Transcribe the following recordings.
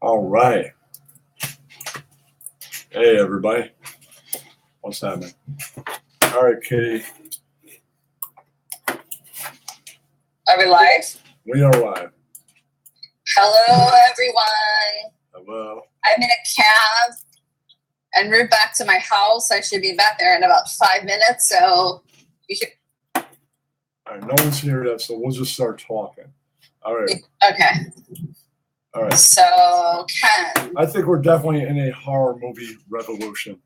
All right. Hey, everybody. What's happening? All right, Katie. Are we live? We are live. Hello, everyone. Hello. I'm in a cab en route back to my house. I should be back there in about 5 minutes, so you should. All right, no one's here yet, so we'll just start talking. All right. Okay. All right. So, Ken. I think we're definitely in a horror movie revolution.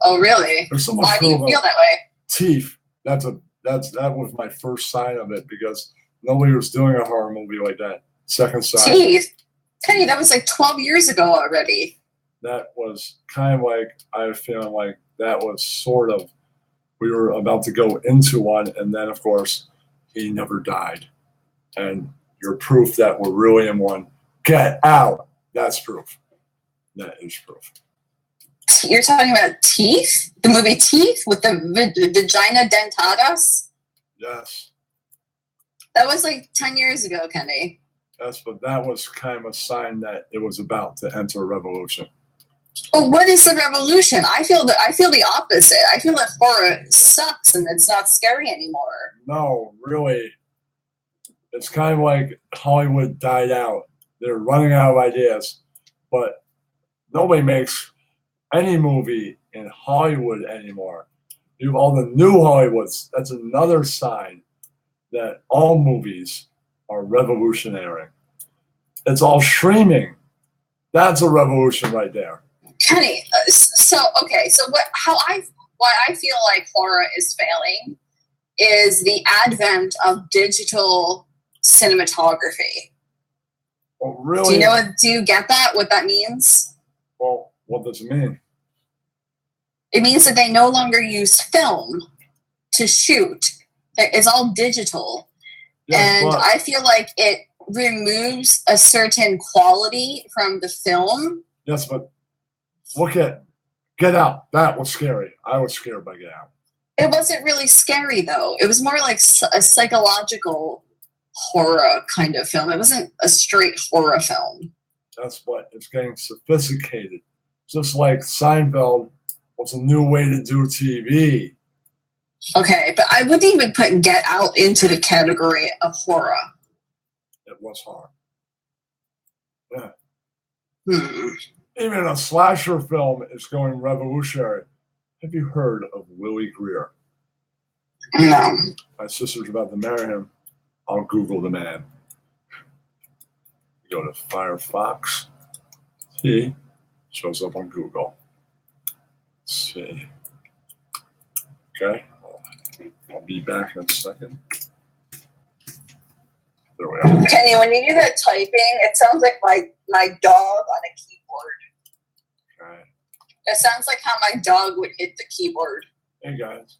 Oh, really? There's so much. Why do you feel that way? Teeth. That was my first sign of it because nobody was doing a horror movie like that. Second sign. Teeth. Kenny, that was like 12 years ago already. That was kind of like I was feeling like that was sort of we were about to go into one, and then of course he never died, and you're proof that we're really in one. Get out. That's proof. That is proof. You're talking about Teeth? The movie Teeth with the vagina dentatas? Yes. That was like 10 years ago, Kenny. Yes, but that was kind of a sign that it was about to enter a revolution. Well, what is the revolution? I feel the opposite. I feel that horror sucks and it's not scary anymore. No, really. It's kind of like Hollywood died out. They're running out of ideas, but nobody makes any movie in Hollywood anymore. You have all the new Hollywoods. That's another sign that all movies are revolutionary. It's all streaming. That's a revolution right there. Kenny, why I feel like horror is failing is the advent of digital cinematography. Well, really? Do you get that? What that means? Well, what does it mean? It means that they no longer use film to shoot. It's all digital. Yes, and I feel like it removes a certain quality from the film. Yes, but look at Get Out. That was scary. I was scared by Get Out. It wasn't really scary, though. It was more like a psychological horror kind of film. It wasn't a straight horror film. That's what. It's getting sophisticated. Just like Seinfeld was a new way to do TV. Okay, but I wouldn't even put Get Out into the category of horror. It was horror. Yeah. Hmm. Even a slasher film is going revolutionary. Have you heard of Willie Greer? No. My sister's about to marry him. I'll Google the man. You go to Firefox. He shows up on Google. Let's see. Okay. I'll be back in a second. There we are. Kenny, when you do that typing, it sounds like my dog on a keyboard. Okay. It sounds like how my dog would hit the keyboard. Hey, guys.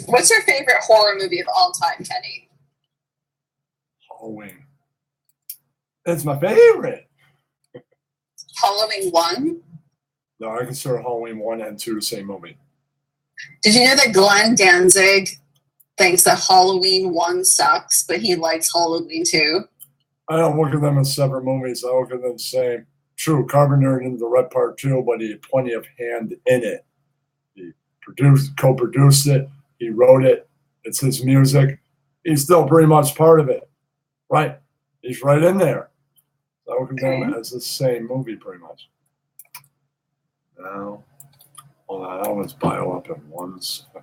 What's your favorite horror movie of all time, Kenny? Halloween. It's my favorite. Halloween 1? No, I consider Halloween 1 and 2 the same movie. Did you know that Glenn Danzig thinks that Halloween 1 sucks, but he likes Halloween 2? I don't look at them as separate movies. I look at them the same. True, Carpenter didn't direct part 2, but he had plenty of hand in it. He co-produced it. He wrote it. It's his music. He's still pretty much part of it. Right. He's right in there. So I look at them as the same movie pretty much. Now, hold on. I'll just bio up in 1 second.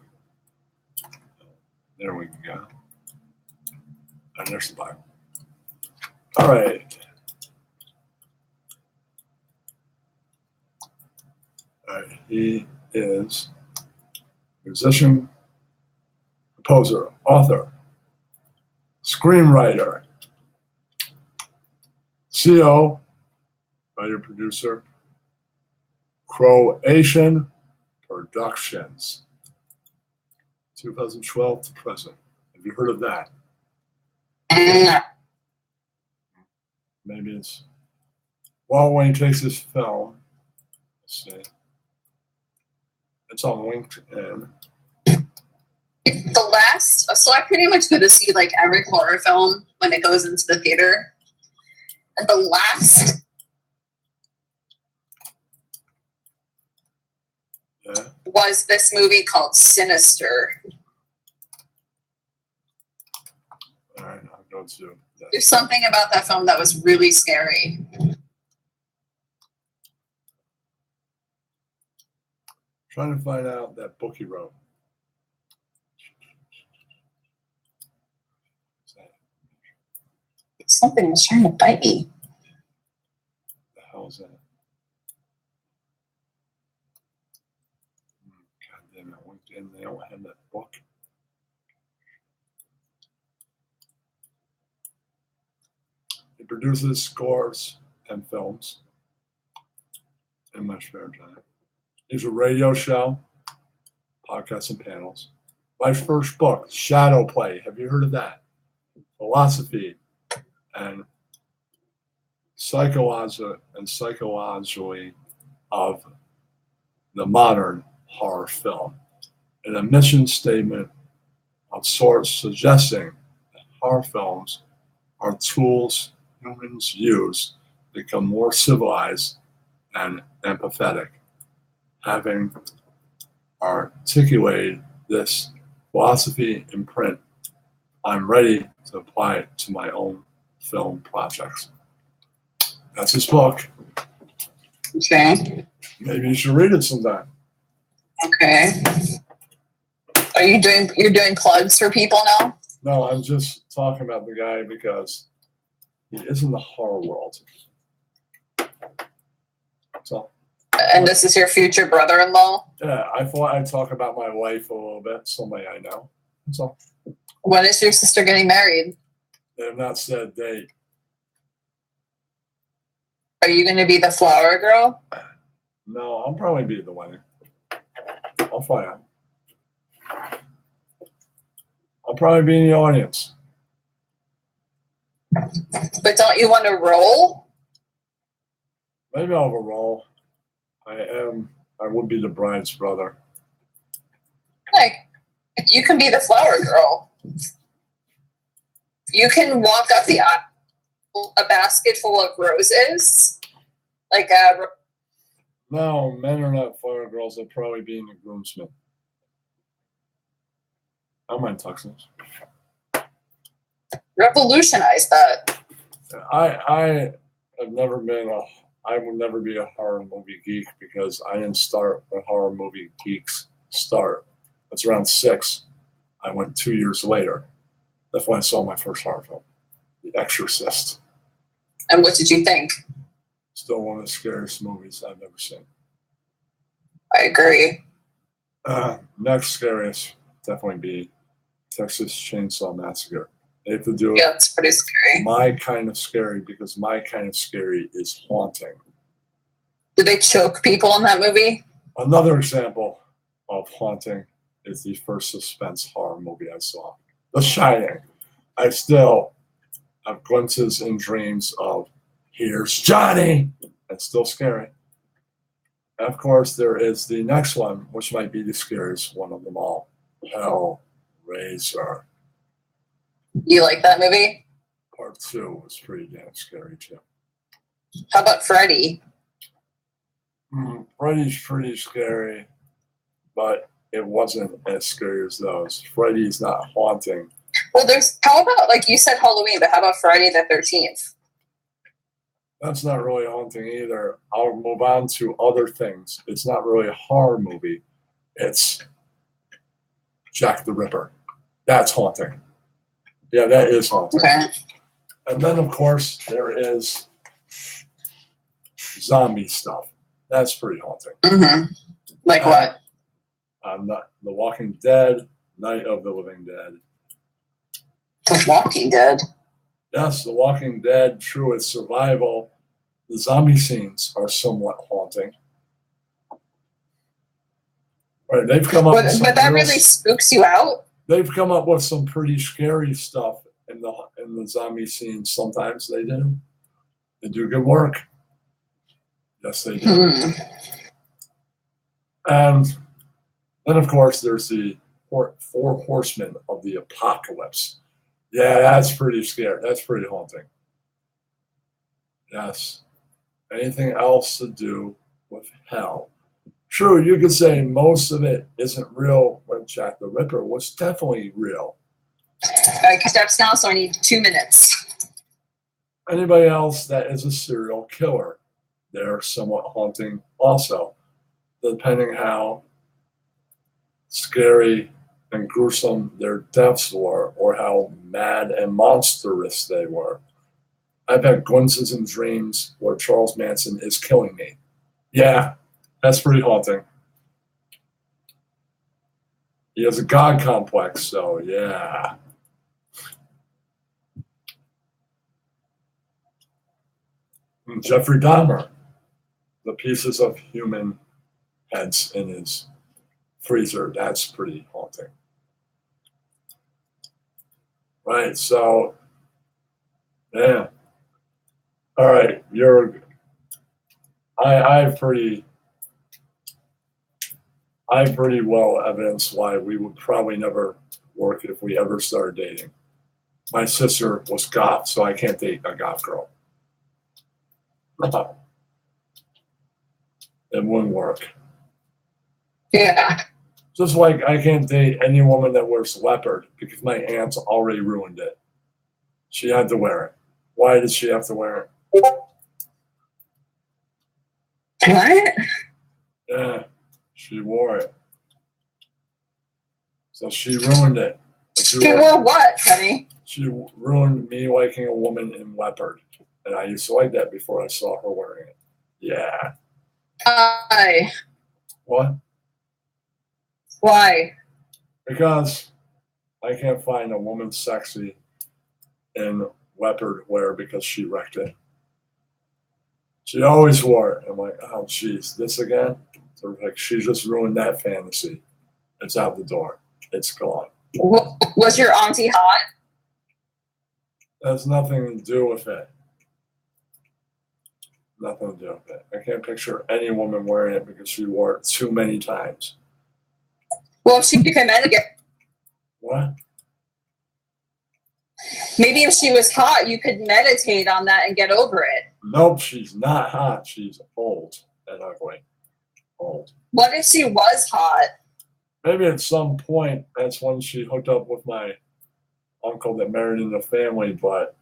There we go. And there's the bio. All right. All right. He is musician, composer, author, screenwriter, CEO, writer, producer, Croatian Productions, 2012 to present. Have you heard of that? Mm. Maybe it's well when he takes his film. Let's see. It's on LinkedIn. The last, so I pretty much go to see like every horror film when it goes into the theater. And the last was this movie called Sinister. All right, I'll go to that. There's something about that film that was really scary. Trying to find out that book he wrote. Something was trying to bite me. The hell is that? God damn it! LinkedIn, they don't have that book. He produces scores and films in my spare time. He's a radio show, podcasts, and panels. My first book, Shadow Play. Have you heard of that? Philosophy and psychology of the modern horror film. And a mission statement of sorts suggesting that horror films are tools humans use to become more civilized and empathetic. Having articulated this philosophy in print, I'm ready to apply it to my own film projects. That's his book. Okay. Maybe you should read it sometime. Okay. You're doing plugs for people now? No, I'm just talking about the guy because he is in the horror world. So. And this is your future brother-in-law? Yeah, I thought I'd talk about my wife a little bit, somebody I know. That's all. When is your sister getting married? They have not said a date. Are you going to be the flower girl? No, I'll probably be the wedding. I'll find out. I'll probably be in the audience. But don't you want to roll? Maybe I'll have a role. I would be the bride's brother. Like, you can be the flower girl. You can walk up the aisle, a basket full of roses. Like a... No, men are not flower girls. They'll probably be in the groomsmen. I don't mind tuxedos. Revolutionize that. I have never been I would never be a horror movie geek because I didn't start when horror movie geeks start. That's around 6. I went 2 years later. That's when I saw my first horror film, The Exorcist. And what did you think? Still one of the scariest movies I've ever seen. I agree. Next scariest definitely be Texas Chainsaw Massacre. They have to do it. Yeah, it's pretty scary. My kind of scary because my kind of scary is haunting. Did they choke people in that movie? Another example of haunting is the first suspense horror movie I saw, The Shining. I still have glimpses and dreams of here's Johnny. It's still scary. And of course, there is the next one, which might be the scariest one of them all, Hellraiser. You like that movie? Part 2 was pretty damn scary too. How about Freddy? Freddy's pretty scary, but it wasn't as scary as those. Freddy's not haunting. Well, how about, like you said Halloween, but how about Friday the 13th? That's not really haunting either. I'll move on to other things. It's not really a horror movie. It's Jack the Ripper. That's haunting. Yeah, that is haunting. Okay. And then, of course, there is zombie stuff. That's pretty haunting. Mm-hmm. Like what? The Walking Dead, Night of the Living Dead. The Walking Dead? Yes, The Walking Dead, true, it's survival. The zombie scenes are somewhat haunting. Right, they've come up with But that really spooks you out? They've come up with some pretty scary stuff in the zombie scene. Sometimes they do. They do good work. Yes, they do. And then, of course, there's the four horsemen of the apocalypse. Yeah, that's pretty scary. That's pretty haunting. Yes. Anything else to do with hell? True, you could say most of it isn't real, but Jack the Ripper was definitely real. All right, steps now, so I need 2 minutes. Anybody else that is a serial killer, they're somewhat haunting also, depending how scary and gruesome their deaths were or how mad and monstrous they were. I've had glimpses in dreams where Charles Manson is killing me. Yeah, that's pretty haunting. He has a God complex, so yeah. And Jeffrey Dahmer, the pieces of human heads in his freezer, that's pretty haunting. Right, so, yeah. All right, I've pretty well evidenced why we would probably never work if we ever started dating. My sister was goth, so I can't date a goth girl. No. It wouldn't work. Yeah. Just like I can't date any woman that wears leopard because my aunt's already ruined it. She had to wear it. Why did she have to wear it? What? Yeah, she wore it. So she ruined it. She wore what, honey? She ruined me liking a woman in leopard. And I used to like that before I saw her wearing it. Yeah. Why? What? Why? Because I can't find a woman sexy in leopard wear because she wrecked it. She always wore it. I'm like, oh, geez, this again? So like, she just ruined that fantasy. It's out the door. It's gone. Was your auntie hot? That has nothing to do with it. Nothing to do with it. I can't picture any woman wearing it because she wore it too many times. Well, if she became again. What? Maybe if she was hot, you could meditate on that and get over it. Nope, she's not hot. She's old and ugly. Old. What if she was hot? Maybe at some point that's when she hooked up with my uncle that married in the family, but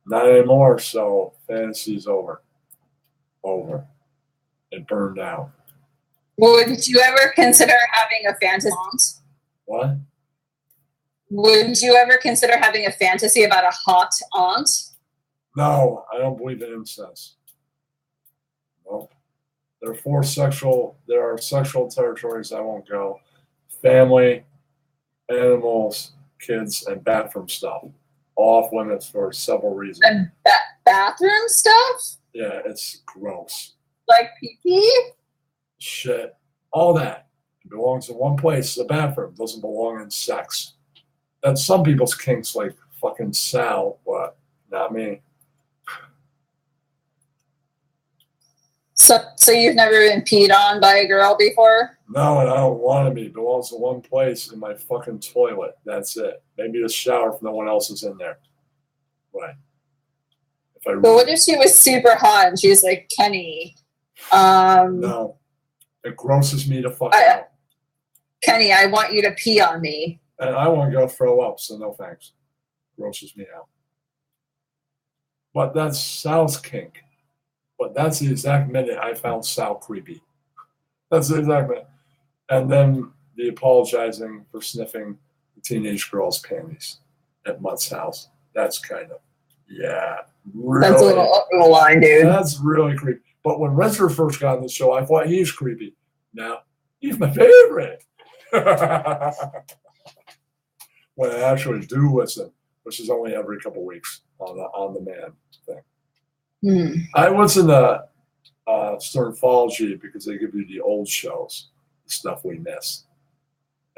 not anymore. So fantasy's over. Over. It burned out. Would you ever consider having a fantasy? What? Would you ever consider having a fantasy about a hot aunt? No, I don't believe in incest. Nope. There are sexual territories I won't go. Family, animals, kids, and bathroom stuff. All off limits for several reasons. And bathroom stuff? Yeah, it's gross. Like pee-pee? Shit. All that. It belongs in one place. The bathroom doesn't belong in sex. That's some people's kinks, like fucking Sal, but not me. So you've never been peed on by a girl before? No, and I don't want to be. It belongs in one place in my fucking toilet. That's it. Maybe the shower if no one else is in there. Right. But what if she was super hot and she was like, Kenny? No. It grosses me to fuck out. Kenny, I want you to pee on me. And I want to go throw up, so no thanks. Grosses me out. But that's Sal's kink. But that's the exact minute I found Sal creepy. That's the exact minute. And then the apologizing for sniffing the teenage girl's panties at Mutt's house. That's kind of, yeah. Really, that's a little up the line, dude. That's really creepy. But when Renzer first got on the show, I thought he's creepy. Now, he's my favorite. When I actually do listen, which is only every couple weeks on the man thing. I listen to Sternthology because they give you the old shows, the stuff we miss.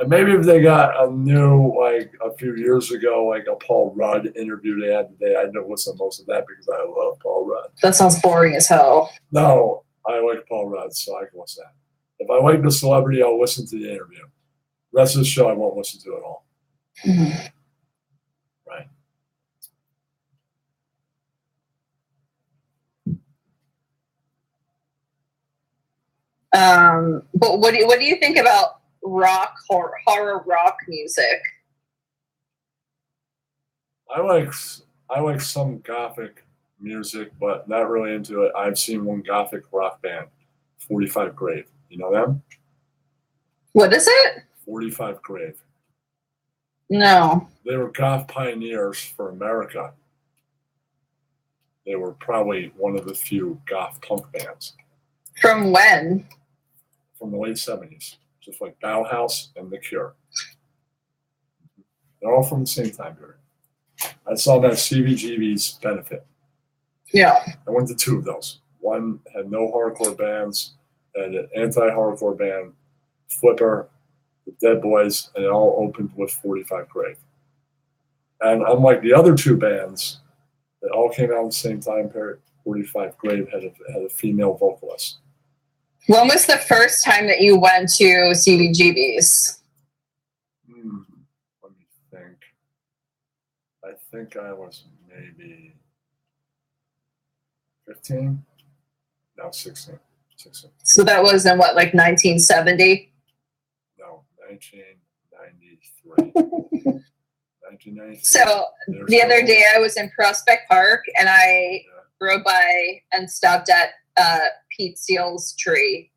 And maybe if they got a new, like a few years ago, like a Paul Rudd interview they had today, I'd listen to most of that because I love Paul Rudd. That sounds boring as hell. No, I like Paul Rudd, so I can listen to that. If I like the celebrity, I'll listen to the interview. The rest of the show, I won't listen to at all. Mm-hmm. Right. But what do you think about horror rock music? I like some gothic music, but not really into it. I've seen one gothic rock band, 45 Grave. You know them? What is it? 45 Grave. No. They were goth pioneers for America. They were probably one of the few goth punk bands. From when? From the late 70s, just like Bauhaus and The Cure. They're all from the same time period. I saw that CBGB's Benefit. Yeah. I went to two of those. One had no hardcore bands, and an anti-hardcore band, Flipper, the Dead Boys, and it all opened with 45 Grave. And unlike the other two bands that all came out at the same time period, 45 Grave had a female vocalist. When was the first time that you went to CBGB's? Let me think. I think I was maybe 15? No, 16. So that was in what, like 1970? No, 1993. 1993. So the other day I was in Prospect Park and I rode by and stopped at Pete Steele's tree.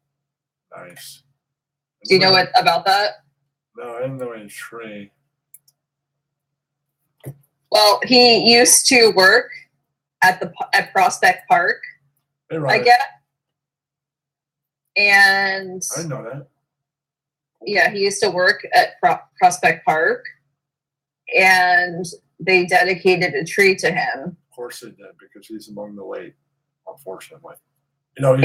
Nice. Do you know what about that? No, I didn't know any tree. Well, he used to work at Prospect Park, Hey, right. I guess. And I didn't know that. yeah, he used to work at Prospect Park, and they dedicated a tree to him. Of course they did, because he's among the late, unfortunately. You know,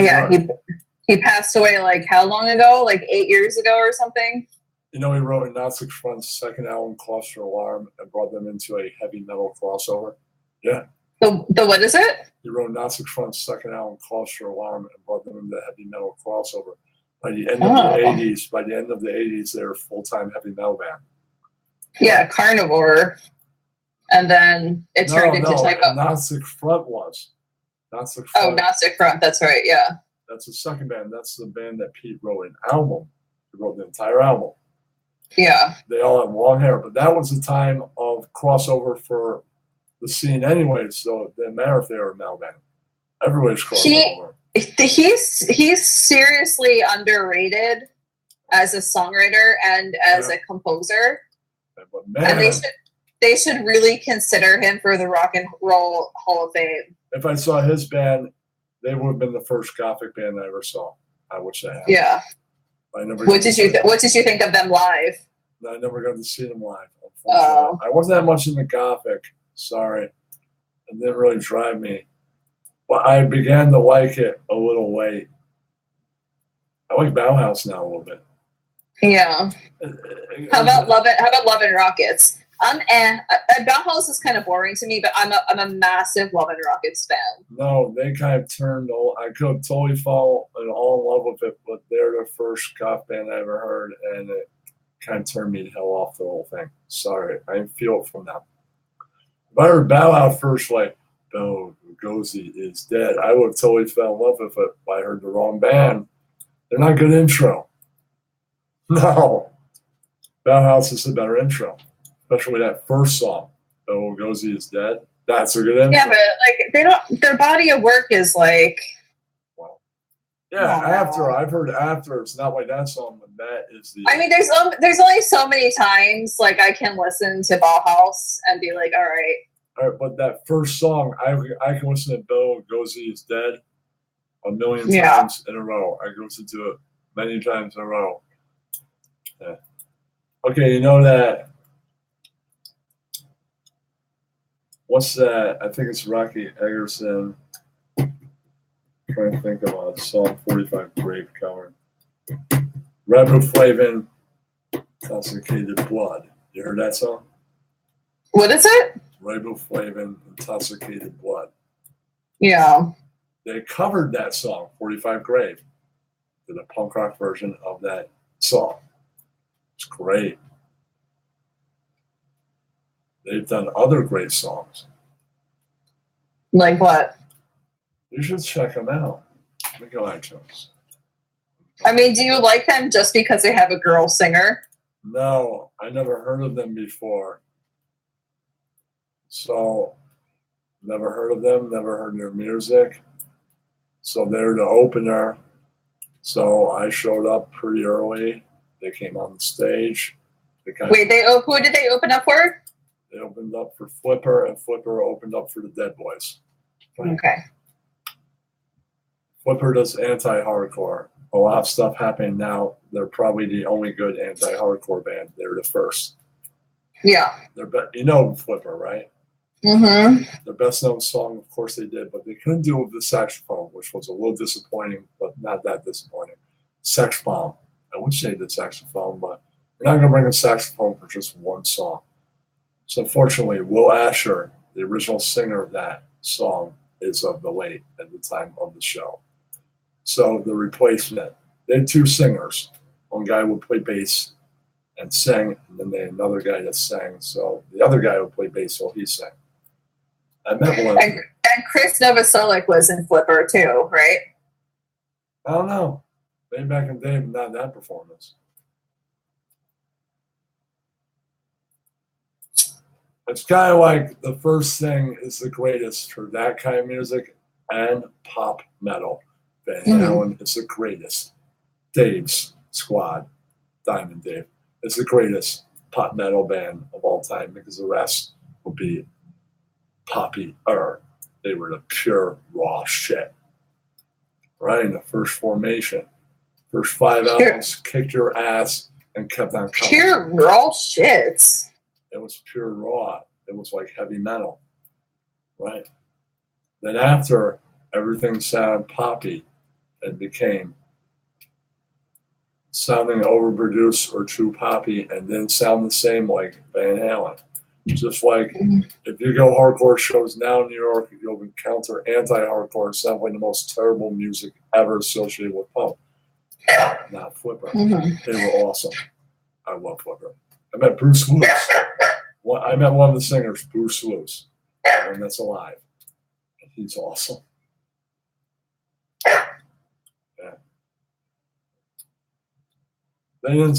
he passed away like how long ago? Like 8 years ago or something? You know, he wrote Agnostic Front's second album, Cluster Alarm, and brought them into a heavy metal crossover. Yeah. The what is it? He wrote Agnostic Front's second album, Cluster Alarm, and brought them into heavy metal crossover. By the end of the 80s, they were a full-time heavy metal band. Yeah, Carnivore. And then it turned into type of Agnostic Front was. Agnostic Front. Oh, Agnostic Front, that's right, yeah. That's the second band. That's the band that Pete wrote an album. He wrote the entire album. Yeah. They all have long hair, but that was the time of crossover for the scene anyway, so it didn't matter if they were a metal band. Everybody's crossing over. He's seriously underrated as a songwriter and as a composer. But man, and they should really consider him for the Rock and Roll Hall of Fame. If I saw his band, they would have been the first Gothic band I ever saw. I wish I had. Yeah. What did you think of them live? I never got to see them live. I wasn't that much into Gothic. Sorry, it didn't really drive me. But I began to like it a little late. I like Bauhaus now a little bit. Yeah. How about Love and Rockets? Bauhaus is kind of boring to me, but I'm a massive Love and Rockets fan. No, they kind of turned. I could totally fall all in love with it, but they're the first goth band I ever heard, and it kind of turned me the hell off the whole thing. Sorry, I didn't feel it from them. If I heard Bauhaus first, like Bela Lugosi is dead, I would have totally fell in love with it. If I heard the wrong band, they're not a good intro. No, Bauhaus is a better intro. Especially that first song, Bela Lugosi is dead. That's a good intro. Yeah, but like they don't. Their body of work is like. Well, yeah, After I've heard After. It's not like that song, but that is the. I mean, there's only so many times like I can listen to Bauhaus and be like, all right. But that first song, I can listen to Bela Lugosi is dead a million times in a row. I can listen to it many times in a row. Yeah. Okay, you know that. What's that? I think it's Rocky Egerton. I'm trying to think of a song 45 Grave cover. Revuflavin Intoxicated Blood. You heard that song? What is it? Riboflavin, Intoxicated Blood. Yeah. They covered that song, 45 Grave, did a punk rock version of that song. It's great. They've done other great songs. Like what? You should check them out. Let me go iTunes. I mean, do you like them just because they have a girl singer? No, I never heard of them before. So, never heard of them, never heard their music. So they're the opener. So I showed up pretty early. They came on the stage. Wait, who did they open up for? They opened up for Flipper, and Flipper opened up for the Dead Boys. Okay. Flipper does anti-hardcore. A lot of stuff happening now. They're probably the only good anti-hardcore band. They're the first. Yeah. You know Flipper, right? Mm-hmm. Their best known song, of course they did, but they couldn't do it with the saxophone, which was a little disappointing, but not that disappointing. Sex Bomb. I wish they did saxophone, but they're not going to bring a saxophone for just one song. So unfortunately, Will Asher, the original singer of that song, is of the late at the time of the show. So the replacement, they had two singers. One guy would play bass and sing, and then they had another guy that sang. So the other guy would play bass while he sang. I met one. And Chris Novoselic was in Flipper too, right? I don't know. Maybe back in the day, but not that performance. It's kind of like the first thing is the greatest for that kind of music and pop metal. Van Halen is the greatest. Dave's Squad, Diamond Dave, is the greatest pop metal band of all time because the rest will be poppy. They were the pure raw shit. Right in the first formation. First 5 albums kicked your ass and kept on coming. Pure raw shit. It was pure raw. It was like heavy metal. Right? Then after, everything sounded poppy and became sounding overproduced or too poppy and then sound the same like Van Halen. Just like if you go hardcore shows now in New York, you'll encounter anti-hardcore sound like the most terrible music ever associated with punk. Not Flipper. They were awesome. I love Flipper. I met Bruce Lewis. I met one of the singers, Bruce Lewis, and that's alive. He's awesome. Yeah. Then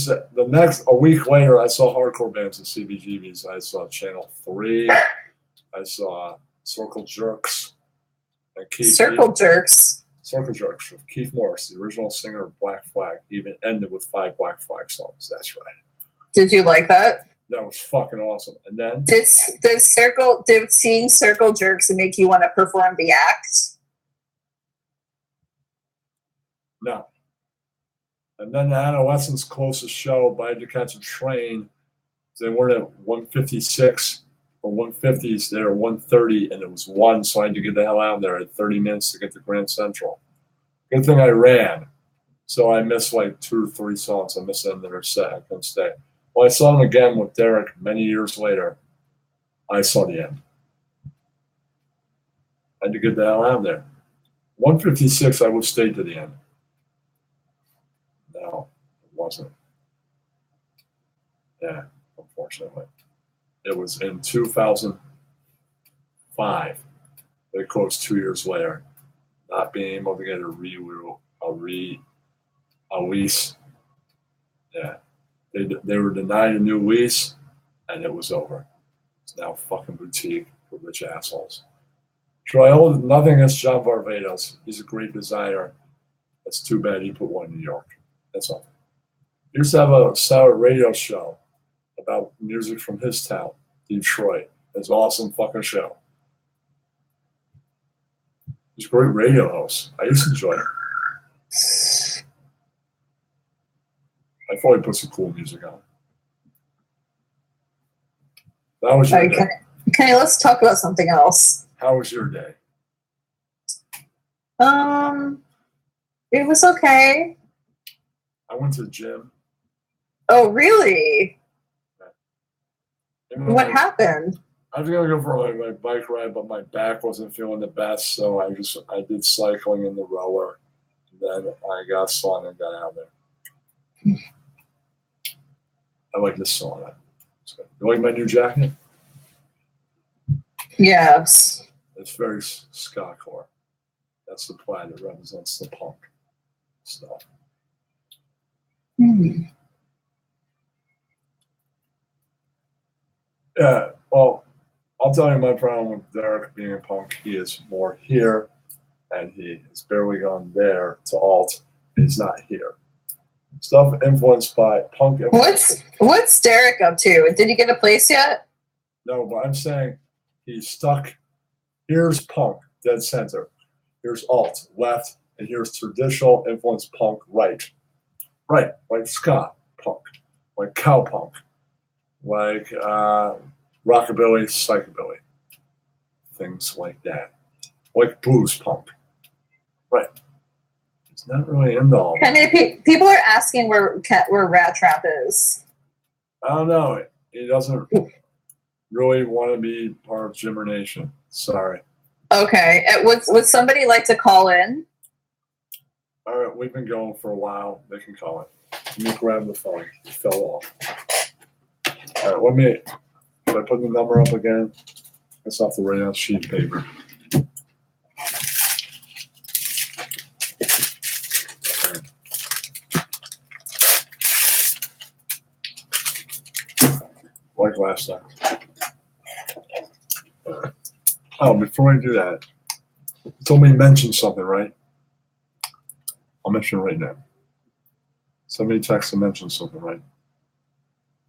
a week later, I saw hardcore bands at CBGB's. I saw Channel 3. I saw Circle Jerks. Circle Jerks with Keith Morris, the original singer of Black Flag. He even ended with 5 Black Flag songs. That's right. Did you like that? That was fucking awesome. And then did seeing Circle Jerks make you want to perform the act? No. And then the Adolescents' closest show, but I had to catch a train. They weren't at 156 or 150s. They were 130, and it was 1, so I had to get the hell out of there. I had 30 minutes to get to Grand Central. Good thing I ran. So I missed like 2 or 3 songs. I missed the end of their set. I couldn't stay. Well, I saw them again with Derek many years later. I saw the end. I had to get the hell out of there. 156, I would stay to the end. No, it wasn't. Yeah, unfortunately. It was in 2005. They closed 2 years later. Not being able to get a lease. Yeah. They were denied a new lease, and it was over. It's now a fucking boutique for rich assholes. So I hold nothing against John Varvatos. He's a great designer. It's too bad he put one in New York. That's all. He used to have a Sour radio show about music from his town, Detroit. It's an awesome fucking show. He's a great radio host. I used to enjoy it. I thought he put some cool music on. That was your day. Okay, let's talk about something else. How was your day? It was okay. I went to the gym. Oh, really? Even though What happened? I was gonna go for my bike ride, but my back wasn't feeling the best, so I did cycling in the rower. Then I got sun and got out there. I like this sauna. You like my new jacket? Yes. It's very ska-core. That's the plaid that represents the punk stuff. Hmm. Yeah, well, I'll tell you my problem with Derek being a punk. He is more here, and he has barely gone there to alt. He's not here. Stuff influenced by punk. What's Derek up to? Did he get a place yet? No, but I'm saying he's stuck. Here's punk, dead center. Here's alt, left, and here's traditional influence punk, right. Right, like ska punk, like cowpunk, like rockabilly, psychobilly, things like that, like blues punk. Right. It's not really into all that. People are asking where Rat Trap is. I don't know. He doesn't really want to be part of Jimmer Nation. Sorry. Okay. Would somebody like to call in? All right, we've been going for a while. They can call it. Let me grab the phone. It fell off. All right, should I put the number up again? It's off the right sheet of paper. Like last time. Oh, before I do that, you told me to mention something, right? I'll mention it right now. Somebody texted and mentioned something, right?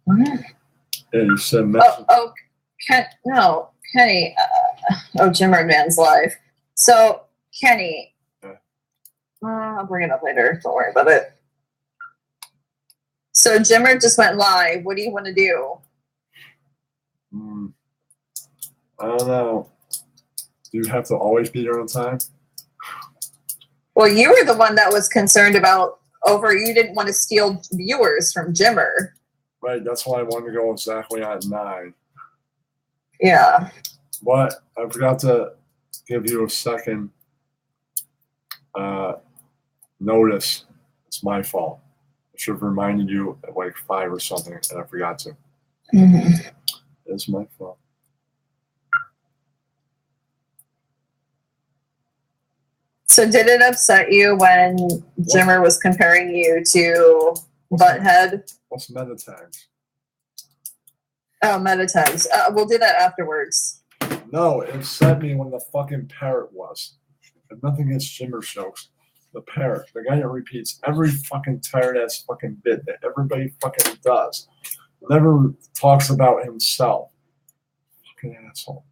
What? Yeah, you said mention. Kenny. Jimmer Man's live. So, Kenny. Yeah. I'll bring it up later. Don't worry about it. So, Jimmer just went live. What do you want to do? I don't know. Do you have to always be there on time? Well, you were the one that was concerned about you didn't want to steal viewers from Jimmer. Right, that's why I wanted to go exactly at 9. Yeah. But I forgot to give you a second notice. It's my fault. I should have reminded you at like 5 or something, and I forgot to. Mm-hmm. It's my fault. So did it upset you when Jimmer was comparing you to Butthead? What's Metatags? Oh, Metatags. We'll do that afterwards. No, it upset me when the fucking parrot was. I have nothing against Jimmer jokes. The parrot, the guy that repeats every fucking tired ass fucking bit that everybody fucking does, never talks about himself. Fucking asshole.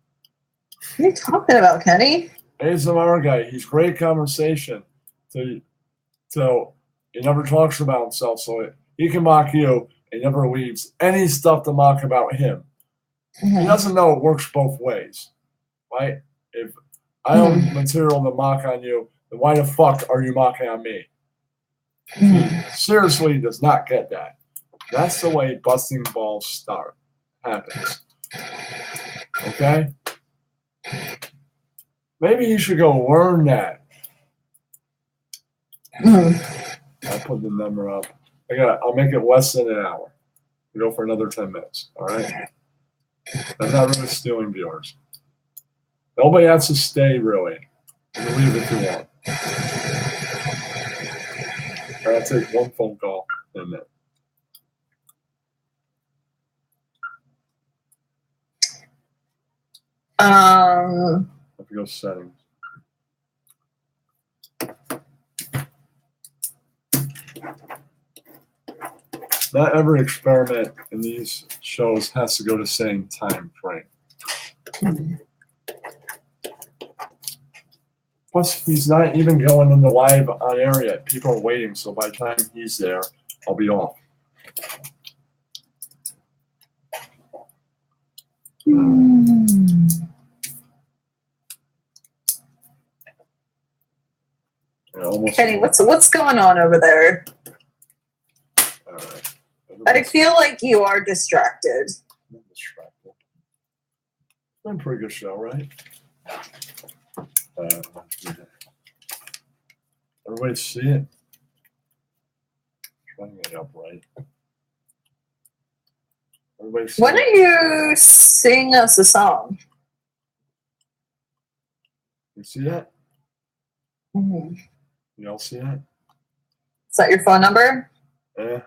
What are you talking about, Kenny? ASMR guy, he's great conversation. So he never talks about himself, so he can mock you. He never leaves any stuff to mock about him. Mm-hmm. He doesn't know it works both ways, right? If I have material to mock on you, then why the fuck are you mocking on me? He seriously does not get that. That's the way busting balls happens. Okay? Maybe you should go learn that. I'll put the number up. I'll make it less than an hour. We go for another 10 minutes. All right? I'm not really stealing viewers. Nobody has to stay, really. You can leave if you want. All right, I'll take one phone call in a minute. I have to go settings. Not every experiment in these shows has to go the same time frame. Plus, he's not even going in the live on air yet. People are waiting, so by the time he's there, I'll be off. Kenny, what's going on over there? All right. I feel like you are distracted. I'm distracted. Been a pretty good show, right? Everybody see it? Trying to get it up right. Everybody see Why it? don't you sing us a song? You see that? Mm-hmm. You all see that? Is that your phone number? Yeah.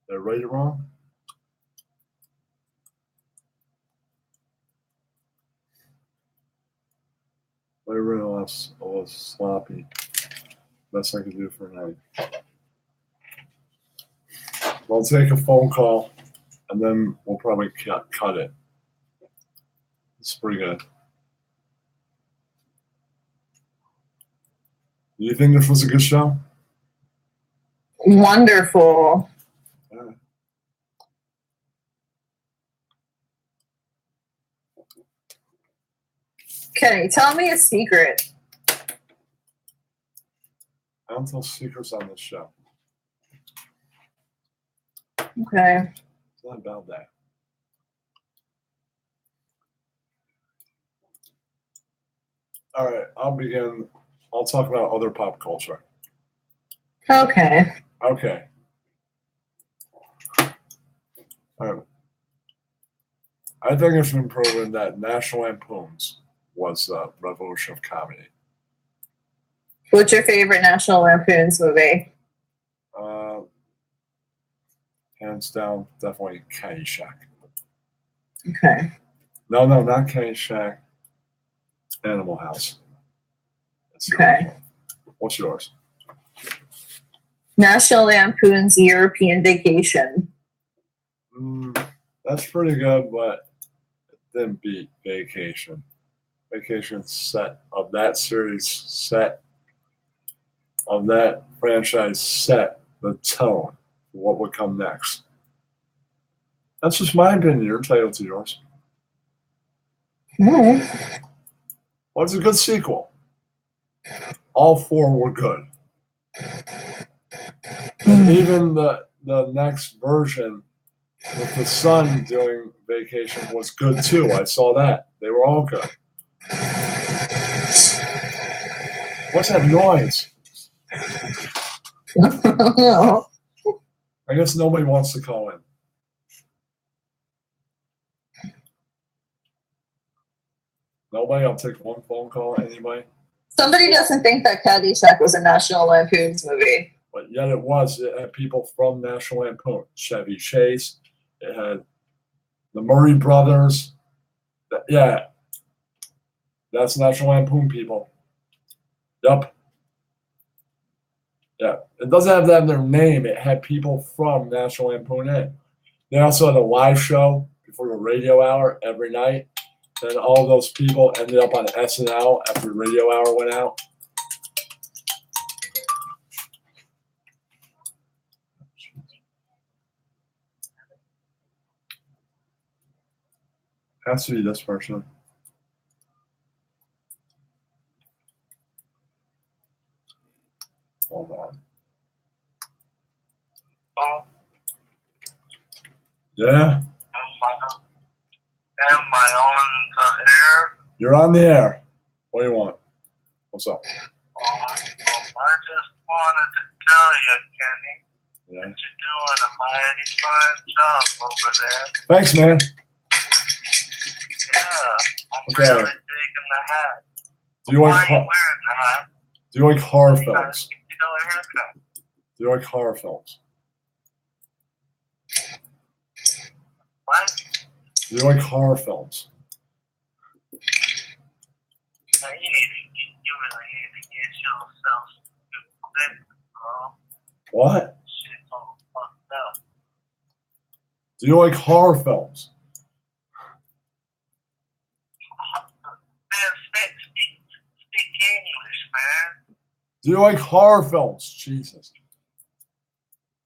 Did I write it wrong? I realized I was sloppy. Best I could do for tonight. I'll take a phone call, and then we'll probably cut it. It's pretty good. Do you think this was a good show? Wonderful. Yeah. Kenny, tell me a secret. I don't tell secrets on this show. Okay. It's not about that. All right, I'll begin. I'll talk about other pop culture. Okay. Okay. All right. I think it's been proven that National Lampoon's was the revolution of comedy. What's your favorite National Lampoon's movie? Hands down, definitely Caddyshack. Okay. No, not Caddyshack. Animal House. That's the Okay. original. What's yours? National Lampoon's European Vacation. That's pretty good, but it didn't beat Vacation. Vacation set of that series, set of that franchise, set the tone for what would come next. That's just my opinion. You're entitled to yours. Mm. What's a good sequel? All four were good. And even the next version with the son doing Vacation was good too. I saw that. They were all good. What's that noise? I guess nobody wants to call in. Nobody? I'll take one phone call. Anybody? Somebody doesn't think that Caddyshack was a National Lampoon's movie. But yet it was. It had people from National Lampoon. Chevy Chase. It had the Murray brothers. Yeah. That's National Lampoon people. Yup. Yeah. It doesn't have that in their name. It had people from National Lampoon in. They also had a live show before the radio hour every night. Then all those people ended up on SNL after the radio hour went out. Has to be this person. Hold on. Oh, Yeah? am I on the air? You're on the air. What do you want? What's up? I just wanted to tell you, Kenny, Yeah. that you're doing a mighty fine job over there. Thanks, man. Yeah, I'm Okay. really digging the hat. Do you Why like are you wearing the hat? do you like horror You got a films? $60 haircut. Do you like horror films? What? Do you like horror films? Now, you really need to get yourself stupid, bro. What? Shit's all fucked up. Do you like horror films? Man, speak English, man. Do you like horror films? Jesus.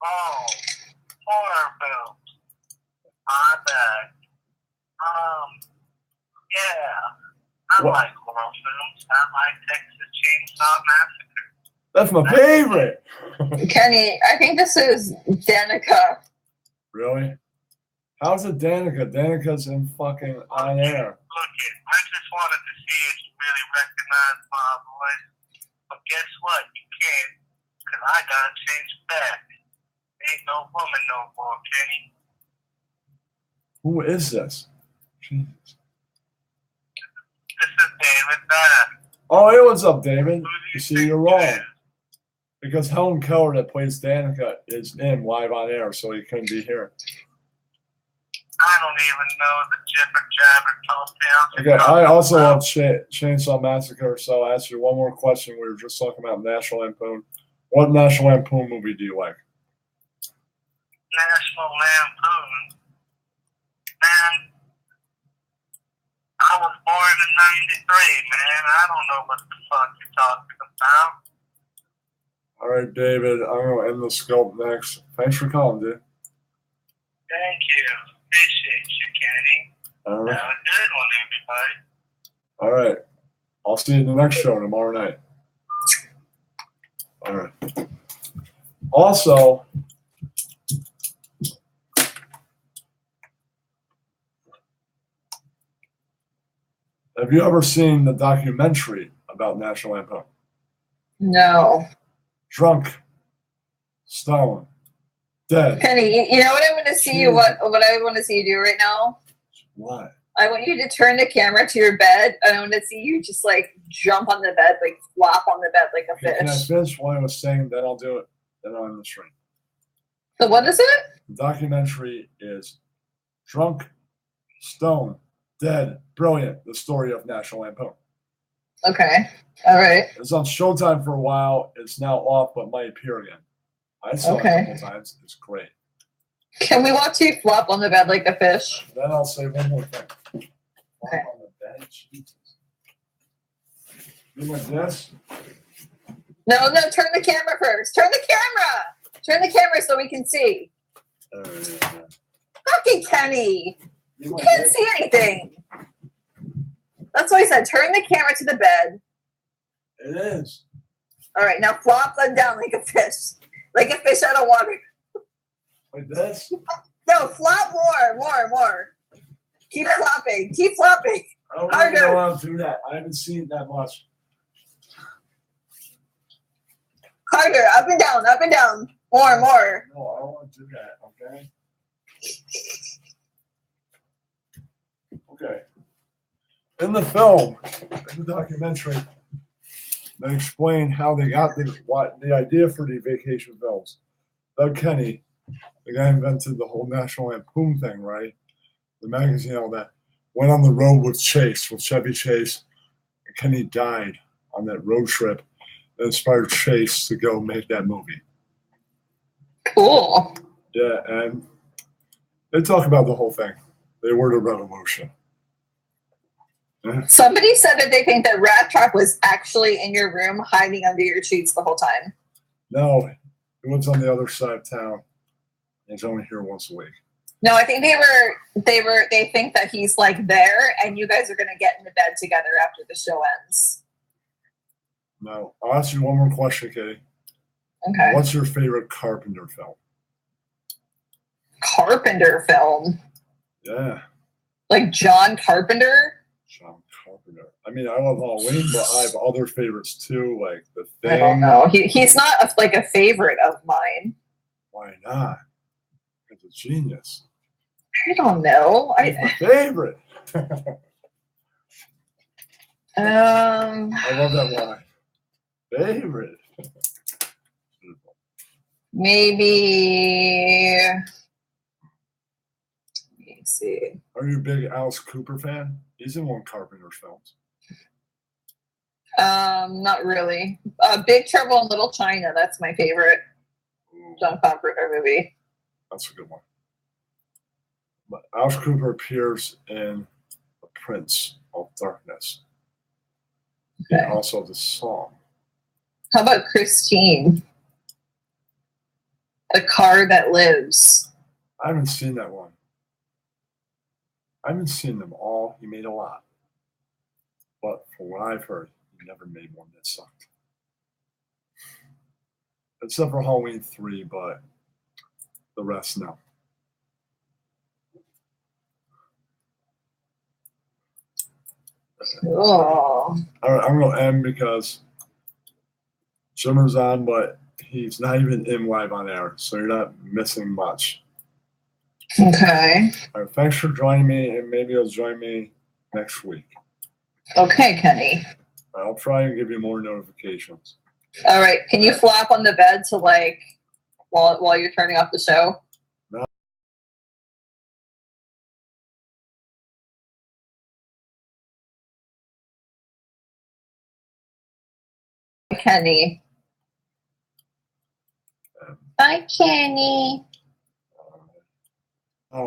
Oh, horror films. My bad. Yeah. I What? like horror films. I like Texas Chainsaw Massacre. That's my favorite. Kenny, I think this is Danica. Really? How's it Danica? Danica's in fucking on air. Look it, I just wanted to see if you really recognize my voice. But guess what? You can't, because I gotta change back. Ain't no woman no more, Kenny. Who is this? Jesus. This is David Bass. Oh, hey, what's up, David? Who do You see, think you're it wrong. is? Because Helen Keller, that plays Danica, is in live on air, so he couldn't be here. I don't even know the jibber jabber tales. Okay, I also love Chainsaw Massacre, so I'll ask you one more question. We were just talking about National Lampoon. What National Lampoon movie do you like? National Lampoon. Man, I was born in 93, man. I don't know what the fuck you're talking about. All right, David, I'm going to end the scope next. Thanks for calling, dude. Thank you. Appreciate you, Kenny. All right. Have a good one, everybody. All right. I'll see you in the next show tomorrow night. All right. Also, have you ever seen the documentary about National Lampoon? No. Drunk, stoned, dead. Kenny, you know what I want to see you what I want to see you do right now? What? I want you to turn the camera to your bed, and I want to see you just like jump on the bed, like flop on the bed like a Okay, can I fish. finish what I was saying? Then I'll do it. Then I'll end the stream. So what is it? The documentary is Drunk, Stoned, Dead, Brilliant, the story of National Lampoon. Okay. All right. It's on Showtime for a while. It's now off, but might appear again. I saw it a couple times. It's great. Can we watch you flop on the bed like a fish? Then I'll say one more thing. Okay. On the bed, Jesus. You like this? No, turn the camera first. Turn the camera. Turn the camera so we can see. Fucking Kenny. You You like can't this? see anything. That's why I said turn the camera to the bed. It is. All right, now flop them down like a fish. Like a fish out of water. Like this? No, flop more. Keep flopping. Keep flopping. I don't Harder. know how to do that. I haven't seen it that much. Harder. Up and down. More. No, I don't want to do that, okay? Okay. In the film, in the documentary, they explain how they got the idea for the vacation films. Doug Kenny, the guy who invented the whole National Lampoon thing, right? The magazine, all that, went on the road with Chevy Chase, and Kenny died on that road trip that inspired Chase to go make that movie. Cool. Yeah, and they talk about the whole thing. They were the revolution. Yeah. Somebody said that they think that Rat Trap was actually in your room hiding under your sheets the whole time. No, he lives on the other side of town. He's only here once a week. No, I think they think that he's like there and you guys are gonna get into bed together after the show ends. No, I'll ask you one more question, Katie. Okay. What's your favorite Carpenter film? Carpenter film. Yeah, Like John Carpenter? John Carpenter. I mean, I love Halloween, but I have other favorites too, like The Thing. I don't know. He's not like a favorite of mine. Why not? He's a genius. I don't know. He's my favorite. I love that line. Favorite. Maybe. Let me see. Are you a big Alice Cooper fan? He's in one Carpenter's films. Not really. Big Trouble in Little China. That's my favorite Ooh, John Carpenter movie. that's a good one. But Alice Cooper appears in The Prince of Darkness. Okay. And also the song. How about Christine? The Car That Lives. I haven't seen that one. I haven't seen them all. He made a lot. But from what I've heard, he never made one that sucked. except for Halloween 3, but the rest no. Cool. All right, I'm gonna end because Jimmer's on, but he's not even in live on air, so you're not missing much. Okay. All right, thanks for joining me, and maybe you'll join me next week. Okay, Kenny. I'll try and give you more notifications. All right. Can you flap on the bed to like while you're turning off the show? No. Kenny. Bye, Kenny.